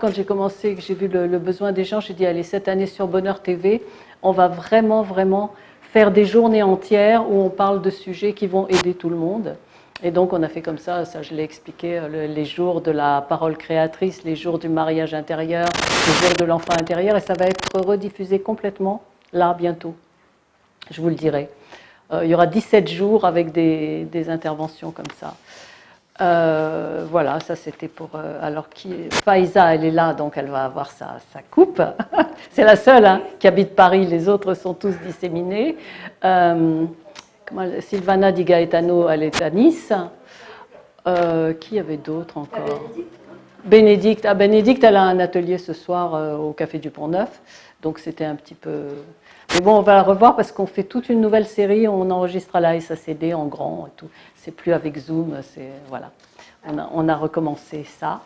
Quand j'ai commencé, que j'ai vu le besoin des gens, j'ai dit, allez, cette année sur Bonheur TV, on va vraiment, vraiment faire des journées entières où on parle de sujets qui vont aider tout le monde. Et donc, on a fait comme ça je l'ai expliqué, les jours de la parole créatrice, les jours du mariage intérieur, les jours de l'enfant intérieur, et ça va être rediffusé complètement, là, bientôt. Je vous le dirai. Il y aura 17 jours avec des interventions comme ça. Voilà, ça c'était pour... alors, Faiza, elle est là, donc elle va avoir sa coupe. C'est la seule hein, qui habite Paris, les autres sont tous disséminés. Sylvana Di Gaetano, elle est à Nice. Qui y avait d'autres encore? Bénédicte. Ah, Bénédicte, elle a un atelier ce soir au Café du Pont-Neuf. Donc c'était un petit peu... Mais bon, on va la revoir parce qu'on fait toute une nouvelle série. On enregistre à la SACD en grand et tout. C'est plus avec Zoom. Voilà. On a recommencé ça.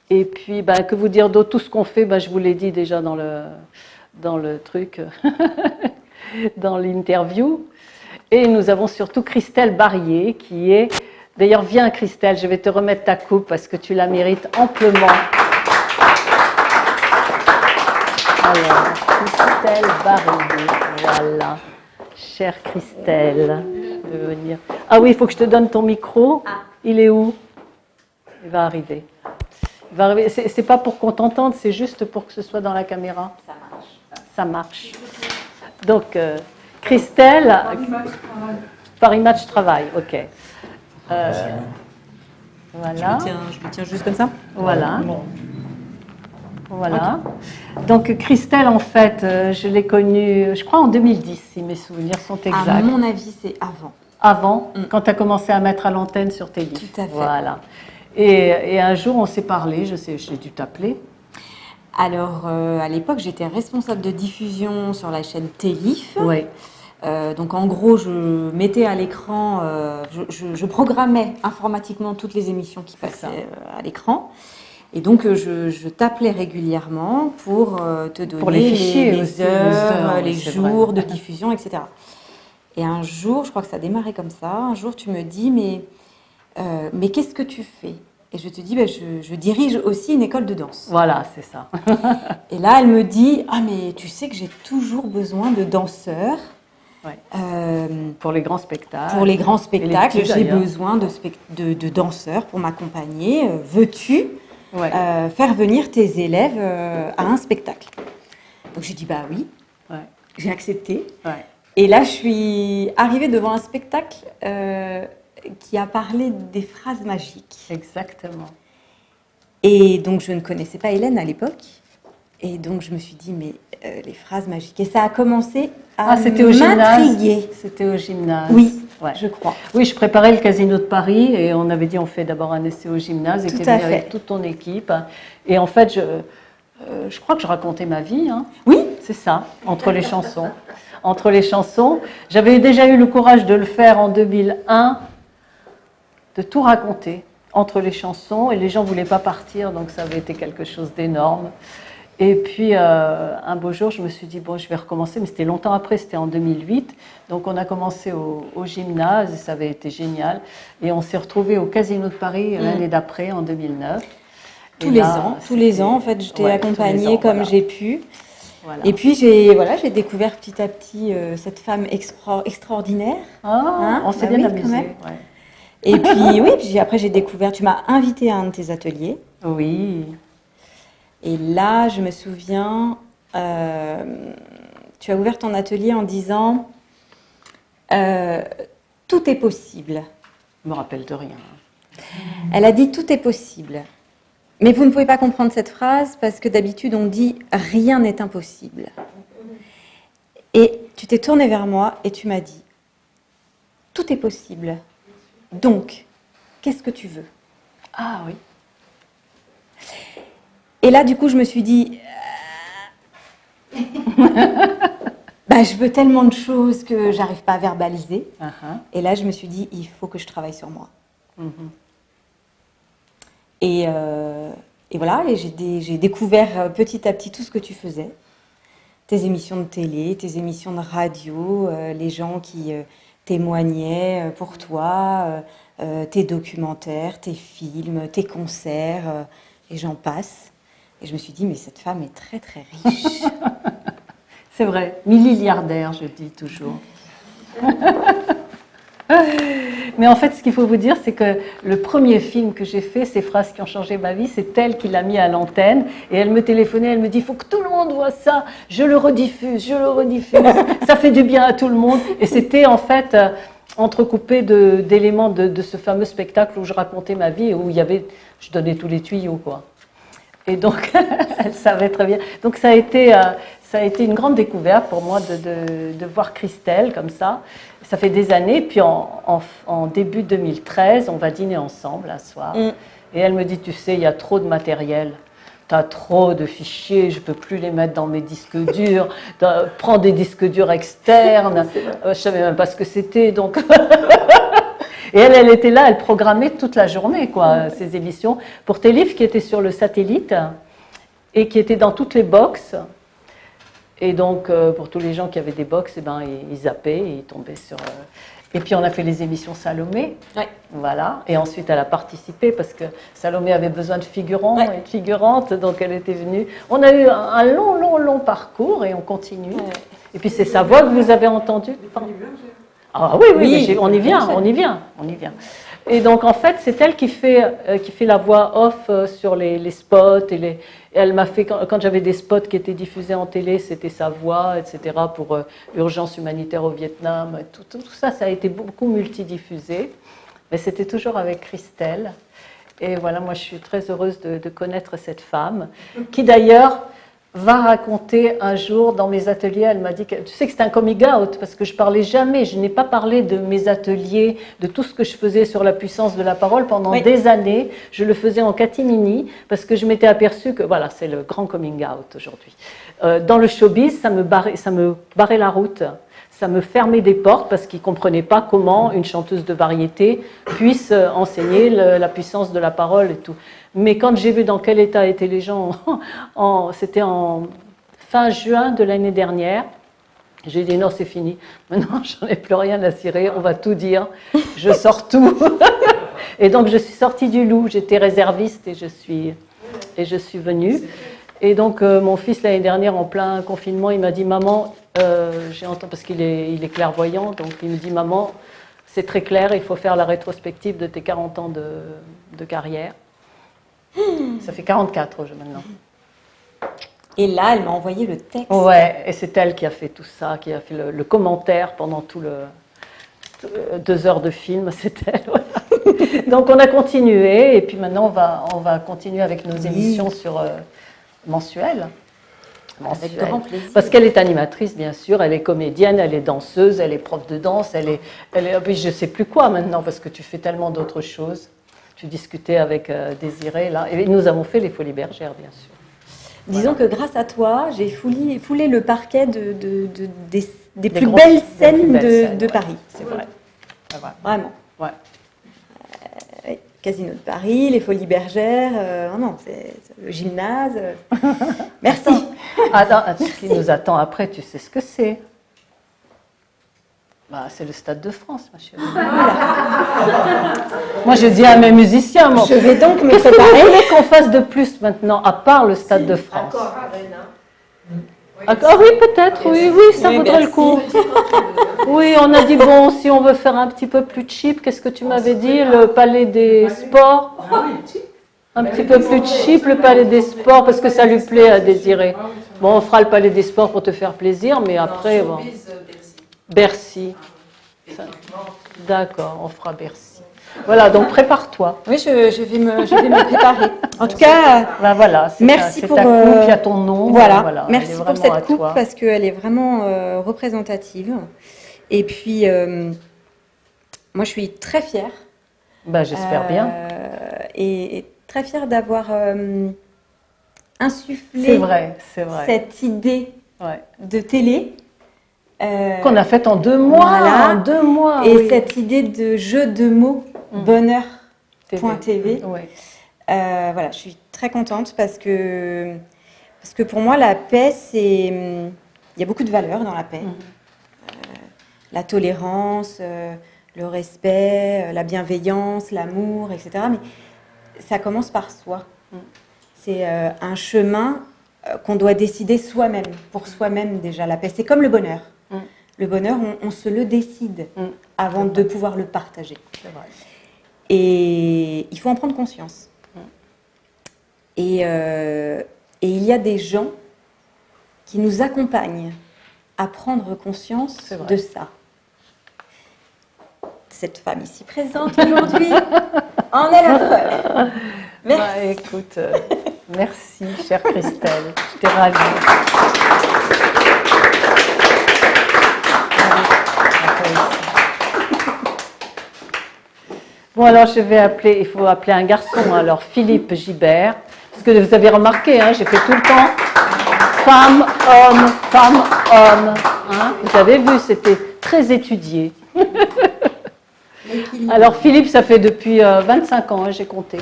Et puis, que vous dire d'autre? Tout ce qu'on fait, je vous l'ai dit déjà dans le truc, dans l'interview. Et nous avons surtout Christelle Barrier qui est... D'ailleurs, viens Christelle, je vais te remettre ta coupe parce que tu la mérites amplement. Alors, Christelle Barrier, voilà. Chère Christelle, je veux venir. Ah oui, il faut que je te donne ton micro. Il est où? Il va arriver. C'est pas pour qu'on t'entende, c'est juste pour que ce soit dans la caméra. Ça marche. Ça marche. Donc, Christelle, Paris Match Travail, ok. Voilà. Je le tiens juste comme ça. Voilà. Voilà. Okay. Donc Christelle, en fait, je l'ai connue, je crois en 2010, si mes souvenirs sont exacts. À mon avis, c'est avant. Avant, quand tu as commencé à mettre à l'antenne sur tes livres. Tout à fait. Voilà. Et un jour, on s'est parlé, j'ai dû t'appeler. Alors, à l'époque, j'étais responsable de diffusion sur la chaîne Télif. Oui. Donc, en gros, je mettais à l'écran, je programmais informatiquement toutes les émissions qui passaient à l'écran. Et donc, je t'appelais régulièrement pour te donner pour les fichiers, les heures, les jours de diffusion, etc. Et un jour, je crois que ça a démarré comme ça, un jour, tu me dis, mais qu'est-ce que tu fais? Et je te dis, je dirige aussi une école de danse. Voilà, c'est ça. Et là, elle me dit, ah, mais tu sais que j'ai toujours besoin de danseurs. Ouais. Pour les grands spectacles. Pour les grands spectacles, j'ai besoin de danseurs pour m'accompagner. Veux-tu faire venir tes élèves à un spectacle? Donc j'ai dit bah oui. Ouais. J'ai accepté. Ouais. Et là, je suis arrivée devant un spectacle qui a parlé des phrases magiques. Exactement. Et donc je ne connaissais pas Hélène à l'époque. Et donc je me suis dit mais les phrases magiques. Et ça a commencé à m'intriguer. C'était au gymnase. Oui, ouais. Je crois. Oui, je préparais le Casino de Paris et on avait dit on fait d'abord un essai au gymnase et tu es venue avec toute ton équipe. Et en fait, je crois que je racontais ma vie. Hein. Oui. C'est ça, entre les chansons. Entre les chansons. J'avais déjà eu le courage de le faire en 2001, de tout raconter entre les chansons et les gens ne voulaient pas partir, donc ça avait été quelque chose d'énorme. Et puis, un beau jour, je me suis dit, bon, je vais recommencer, mais c'était longtemps après, c'était en 2008. Donc, on a commencé au gymnase, et ça avait été génial. Et on s'est retrouvés au Casino de Paris l'année d'après, en 2009. Tous les ans, en fait, je t'ai accompagnée comme j'ai pu. Voilà. Et puis, j'ai découvert petit à petit cette femme extraordinaire. On s'est bien amusé. Ouais. Et puis, puis après, j'ai découvert, tu m'as invitée à un de tes ateliers. Oui. Et là, je me souviens, tu as ouvert ton atelier en disant tout est possible. Je me rappelle de rien. Elle a dit tout est possible. Mais vous ne pouvez pas comprendre cette phrase parce que d'habitude on dit rien n'est impossible. Et tu t'es tournée vers moi et tu m'as dit tout est possible. Donc, qu'est-ce que tu veux? Ah oui. Et là, du coup, je me suis dit, je veux tellement de choses que j'arrive pas à verbaliser. Et là, je me suis dit, il faut que je travaille sur moi. Et voilà, et j'ai découvert petit à petit tout ce que tu faisais. Tes émissions de télé, tes émissions de radio, les gens qui témoignaient pour toi, tes documentaires, tes films, tes concerts, et j'en passe. Et je me suis dit, mais cette femme est très très riche. C'est vrai, milliardaire, je dis toujours. Mais en fait, ce qu'il faut vous dire, c'est que le premier film que j'ai fait, Ces phrases qui ont changé ma vie, c'est elle qui l'a mis à l'antenne. Et elle me téléphonait, elle me dit, il faut que tout le monde voit ça. Je le rediffuse. Ça fait du bien à tout le monde. Et c'était en fait entrecoupé d'éléments de ce fameux spectacle où je racontais ma vie et où je donnais tous les tuyaux, quoi. Et donc, elle savait très bien. Donc, ça a été une grande découverte pour moi de voir Christelle comme ça. Ça fait des années. Puis, en début 2013, on va dîner ensemble un soir. Et elle me dit, tu sais, il y a trop de matériel. Tu as trop de fichiers, je ne peux plus les mettre dans mes disques durs. Prends des disques durs externes. Je ne savais même pas ce que c'était. Donc... Et elle était là, elle programmait toute la journée, quoi, ces émissions, pour Télif qui était sur le satellite et qui était dans toutes les box. Et donc, pour tous les gens qui avaient des box, eh ben, ils zappaient, ils tombaient sur... Et puis, on a fait les émissions Salomé. Ouais. Voilà. Et ensuite, elle a participé parce que Salomé avait besoin de figurants et de figurantes, donc elle était venue. On a eu un long parcours et on continue. Ouais. Et puis, c'est sa voix que vous avez entendue. Ah oui, on y vient. Et donc, en fait, c'est elle qui fait la voix off sur les spots. Et elle m'a fait, quand j'avais des spots qui étaient diffusés en télé, c'était sa voix, etc., pour urgence humanitaire au Vietnam. Tout ça a été beaucoup multidiffusé. Mais c'était toujours avec Christelle. Et voilà, moi, je suis très heureuse de connaître cette femme, qui d'ailleurs va raconter un jour dans mes ateliers, elle m'a dit, tu sais que c'est un coming out, parce que je parlais jamais, je n'ai pas parlé de mes ateliers, de tout ce que je faisais sur la puissance de la parole pendant des années. Je le faisais en catimini, parce que je m'étais aperçue que, voilà, c'est le grand coming out aujourd'hui. Dans le showbiz, ça me barrait la route. Ça me fermait des portes parce qu'ils ne comprenaient pas comment une chanteuse de variété puisse enseigner la puissance de la parole et tout. Mais quand j'ai vu dans quel état étaient les gens, c'était en fin juin de l'année dernière, j'ai dit non, c'est fini. Maintenant, j'en ai plus rien à cirer, on va tout dire, je sors tout. Et donc, je suis sortie du Loup, j'étais réserviste et je suis venue. Et donc, mon fils, l'année dernière, en plein confinement, il m'a dit, maman, j'ai entendu, parce qu'il est clairvoyant, donc il me dit, maman, c'est très clair, il faut faire la rétrospective de tes 40 ans de carrière. Ça fait 44 maintenant. Et là, elle m'a envoyé le texte. Ouais, et c'est elle qui a fait tout ça, qui a fait le commentaire pendant 2 heures de film, c'est elle. Voilà. Donc, on a continué, et puis maintenant, on va continuer avec nos émissions sur... mensuelle. Avec grand plaisir. Parce qu'elle est animatrice, bien sûr, elle est comédienne, elle est danseuse, elle est prof de danse, elle est je ne sais plus quoi maintenant, parce que tu fais tellement d'autres choses. Tu discutais avec Désirée, là, et nous avons fait les Folies Bergères, bien sûr. Disons que grâce à toi, j'ai foulé le parquet des plus belles scènes de Paris. C'est vrai. Vraiment. Ouais. Casino de Paris, les Folies Bergères, non, c'est le gymnase. Merci. Ce qui nous attend après, tu sais ce que c'est. Bah, c'est le Stade de France, ma chérie. Voilà. Moi, je dis à mes musiciens, je vais donc me préparer. Qu'est-ce que vous voulez qu'on fasse de plus maintenant, à part le Stade de France? Ah oui, peut-être, oui, ça vaudrait le coup. Oui, on a dit, bon, si on veut faire un petit peu plus cheap, qu'est-ce que tu m'avais dit, le Palais des Sports? Un petit peu plus cheap, le Palais des Sports, parce que ça lui plaît à Désirée. Bon, on fera le Palais des Sports pour te faire plaisir, mais après, bon. Bercy. D'accord, on fera Bercy. Voilà, donc prépare-toi. Oui, je vais me préparer. En tout cas, ben voilà, merci pour ta coupe, il y a ton nom. Voilà, merci pour cette coupe parce qu'elle est vraiment représentative. Et puis, moi, je suis très fière. Ben, j'espère bien. Et très fière d'avoir insufflé cette idée de télé. Qu'on a faite en 2 mois. Voilà. En 2 mois. Et cette idée de jeu de mots, bonheur.tv. Voilà, je suis très contente parce que pour moi, la paix, il y a beaucoup de valeurs dans la paix. La tolérance, le respect, la bienveillance, l'amour, etc. Mais ça commence par soi. c'est un chemin qu'on doit décider soi-même, pour soi-même déjà. La paix, c'est comme le bonheur. Le bonheur, on se le décide avant de pouvoir le partager. C'est vrai. Et il faut en prendre conscience. Et il y a des gens qui nous accompagnent à prendre conscience de ça. Cette femme ici présente aujourd'hui en est la preuve. Merci. Bah, écoute, merci, chère Christelle. J'étais ravie. Bon, alors je vais appeler, il faut appeler un garçon, alors Philippe Gibert, parce que vous avez remarqué, hein, j'ai fait tout le temps femme, homme, femme, homme. Hein, vous avez vu, c'était très étudié. Alors Philippe, ça fait depuis 25 ans, hein, j'ai compté.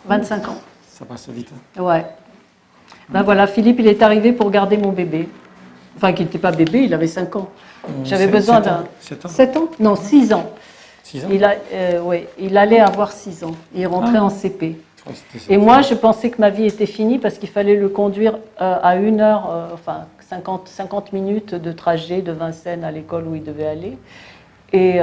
25 ans. Ça passe vite. Ouais. Ben voilà, Philippe, il est arrivé pour garder mon bébé. Enfin, qui n'était pas bébé, il avait 5 ans. J'avais besoin d'un... 7 ans. 7 ans? Non, 6 ans. 6 ans. Il allait avoir 6 ans. Il rentrait en CP. Et moi, je pensais que ma vie était finie parce qu'il fallait le conduire à 1 heure, 50 minutes de trajet de Vincennes à l'école où il devait aller. Et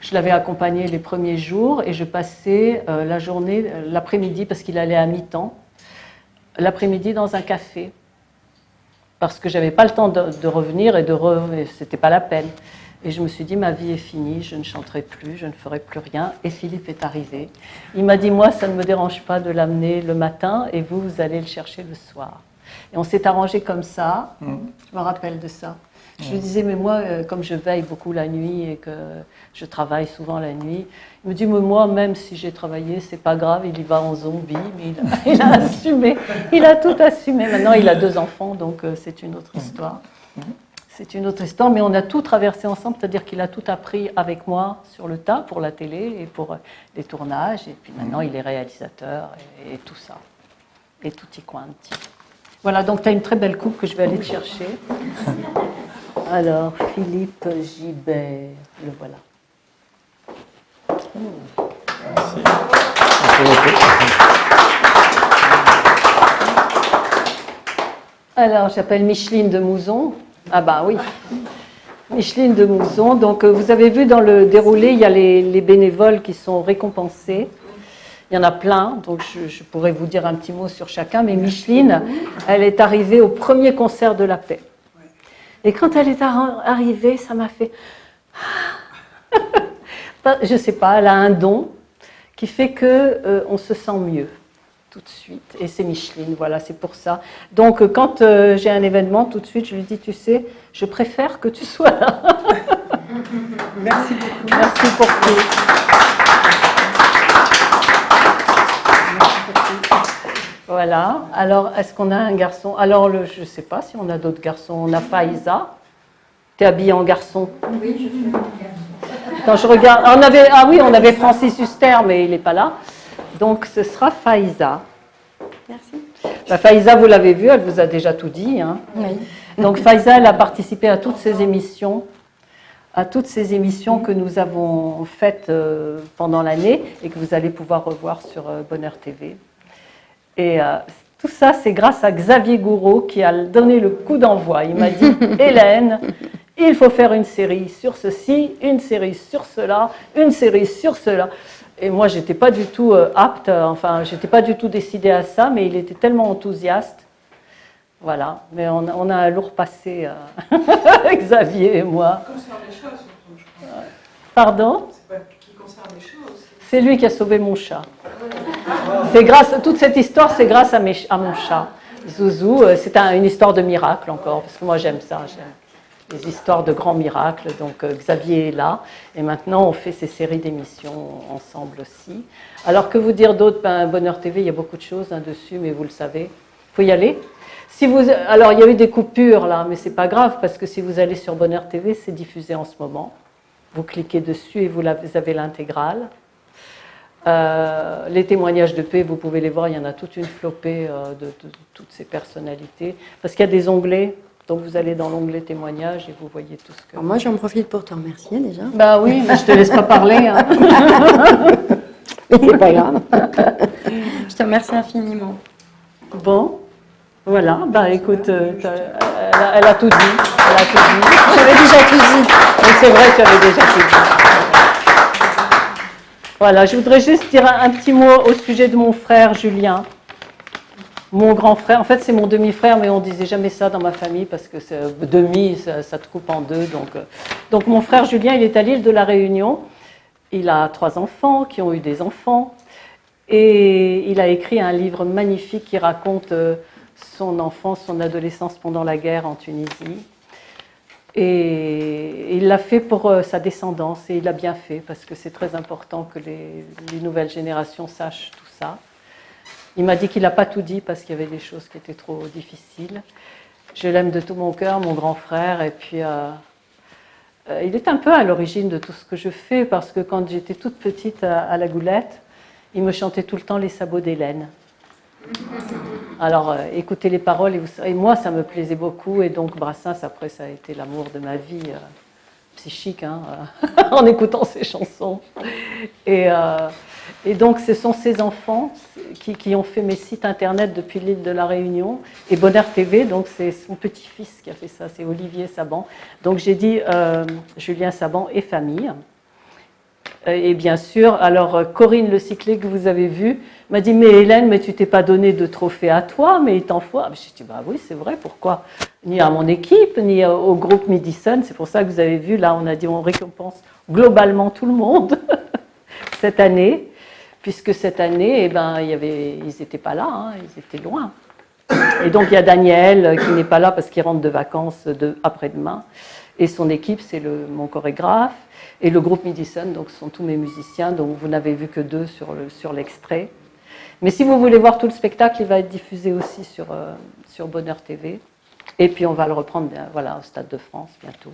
je l'avais accompagné les premiers jours et je passais la journée, l'après-midi, parce qu'il allait à mi-temps, l'après-midi dans un café. Parce que je n'avais pas le temps de revenir et c'était pas la peine. Et je me suis dit, ma vie est finie, je ne chanterai plus, je ne ferai plus rien. Et Philippe est arrivé. Il m'a dit, moi, ça ne me dérange pas de l'amener le matin et vous, vous allez le chercher le soir. Et on s'est arrangé comme ça. Je me rappelle de ça. Je lui disais, mais moi, comme je veille beaucoup la nuit et que je travaille souvent la nuit, il me dit, mais moi, même si j'ai travaillé, c'est pas grave, il y va en zombie. Mais il a assumé, il a tout assumé. Maintenant, il a 2 enfants, donc c'est une autre histoire. C'est une autre histoire, mais on a tout traversé ensemble, c'est-à-dire qu'il a tout appris avec moi sur le tas pour la télé et pour les tournages. Et puis maintenant, il est réalisateur et tout ça. Et tutti quanti. Voilà, donc tu as une très belle coupe que je vais aller te chercher. Alors, Philippe Gibert, le voilà. Merci. Alors, j'appelle Micheline de Mouzon. Ah bah oui, Micheline de Mouzon. Donc, vous avez vu dans le déroulé, il y a les bénévoles qui sont récompensés. Il y en a plein, donc je pourrais vous dire un petit mot sur chacun. Mais Micheline, elle est arrivée au premier concert de la paix. Et quand elle est arrivée, ça m'a fait... Je ne sais pas, elle a un don qui fait qu'on se sent mieux tout de suite. Et c'est Micheline, voilà, c'est pour ça. Donc, quand j'ai un événement, tout de suite, je lui dis, tu sais, je préfère que tu sois là. Merci beaucoup. Merci pour tout. Voilà. Alors, est-ce qu'on a un garçon? Alors, je ne sais pas si on a d'autres garçons. On a Faïza. Tu es habillée en garçon? Oui, je suis en garçon. Quand je regarde, on avait Francis Huster, mais il n'est pas là. Donc, ce sera Faïza. Merci. Bah, Faïza, vous l'avez vu, elle vous a déjà tout dit. Hein. Oui. Donc, Faïza, elle a participé à toutes ces émissions. Que nous avons faites pendant l'année et que vous allez pouvoir revoir sur Bonheur TV. Et tout ça, c'est grâce à Xavier Gouraud qui a donné le coup d'envoi. Il m'a dit, Hélène, il faut faire une série sur ceci, une série sur cela, une série sur cela. Et moi, je n'étais pas du tout apte, je n'étais pas du tout décidée à ça, mais il était tellement enthousiaste. Voilà, mais on a un lourd passé, Xavier et moi. Qui concerne les chats, surtout, je crois. Pardon? C'est pas qui concerne les chats aussi. C'est lui qui a sauvé mon chat. Toute cette histoire, c'est grâce à mon chat. Zouzou, c'est une histoire de miracle encore, parce que moi j'aime ça, j'aime les histoires de grands miracles. Donc Xavier est là, et maintenant on fait ces séries d'émissions ensemble aussi. Alors que vous dire d'autre? Bonheur TV, il y a beaucoup de choses dessus, mais vous le savez. Il faut y aller. Alors, il y a eu des coupures là, mais c'est pas grave parce que si vous allez sur Bonheur TV, c'est diffusé en ce moment. Vous cliquez dessus et vous avez l'intégrale. Les témoignages de paix, vous pouvez les voir, il y en a toute une flopée de toutes ces personnalités. Parce qu'il y a des onglets, donc vous allez dans l'onglet témoignages et vous voyez tout ce que... Alors moi, j'en profite pour te remercier déjà. Bah oui, mais je te laisse pas parler. Hein. Mais c'est pas grave. Je te remercie infiniment. Bon, voilà, écoute, elle a tout dit. Elle a tout dit. J'avais déjà tout dit. Mais c'est vrai, tu avais déjà tout dit. Voilà, je voudrais juste dire un petit mot au sujet de mon frère Julien. Mon grand frère, en fait c'est mon demi-frère, mais on disait jamais ça dans ma famille parce que demi, ça te coupe en deux. Donc mon frère Julien, il est à l'île de la Réunion. Il a 3 enfants qui ont eu des enfants. Et il a écrit un livre magnifique qui raconte son enfance, son adolescence pendant la guerre en Tunisie. Et il l'a fait pour sa descendance, et il a bien fait, parce que c'est très important que les nouvelles générations sachent tout ça. Il m'a dit qu'il n'a pas tout dit, parce qu'il y avait des choses qui étaient trop difficiles. Je l'aime de tout mon cœur, mon grand frère, et puis il est un peu à l'origine de tout ce que je fais, parce que quand j'étais toute petite à la Goulette, il me chantait tout le temps les sabots d'Hélène. Alors, écoutez les paroles, et moi, ça me plaisait beaucoup, et donc Brassens, après, ça a été l'amour de ma vie psychique, hein, en écoutant ces chansons. Et donc, ce sont ces enfants qui ont fait mes sites internet depuis l'île de la Réunion, et Bonheur TV, donc c'est son petit-fils qui a fait ça, c'est Olivier Saban. Donc, j'ai dit Julien Saban et famille. Et bien sûr, alors Corinne Le Cyclé que vous avez vu m'a dit « Mais Hélène, mais tu t'es pas donné de trophée à toi, mais il t'en faut. » J'ai dit « Bah oui, c'est vrai, pourquoi ? Ni à mon équipe, ni au groupe Midison. C'est pour ça que vous avez vu, là, on a dit on récompense globalement tout le monde cette année, puisque cette année, ils n'étaient pas là, hein, ils étaient loin. Et donc il y a Daniel qui n'est pas là parce qu'il rentre de vacances après-demain. Et son équipe, c'est mon chorégraphe. Et le groupe Midison, donc ce sont tous mes musiciens, donc vous n'avez vu que 2 sur l'extrait. Mais si vous voulez voir tout le spectacle, il va être diffusé aussi sur Bonheur TV. Et puis on va le reprendre au Stade de France bientôt,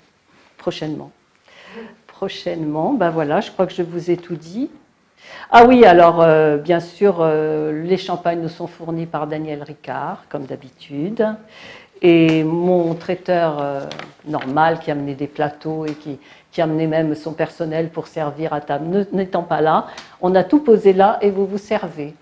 prochainement. Voilà, je crois que je vous ai tout dit. Ah oui, alors bien sûr, les champagnes nous sont fournis par Daniel Ricard, comme d'habitude. Et mon traiteur normal qui amenait des plateaux et qui amenait même son personnel pour servir à table, n'étant pas là, on a tout posé là et vous vous servez.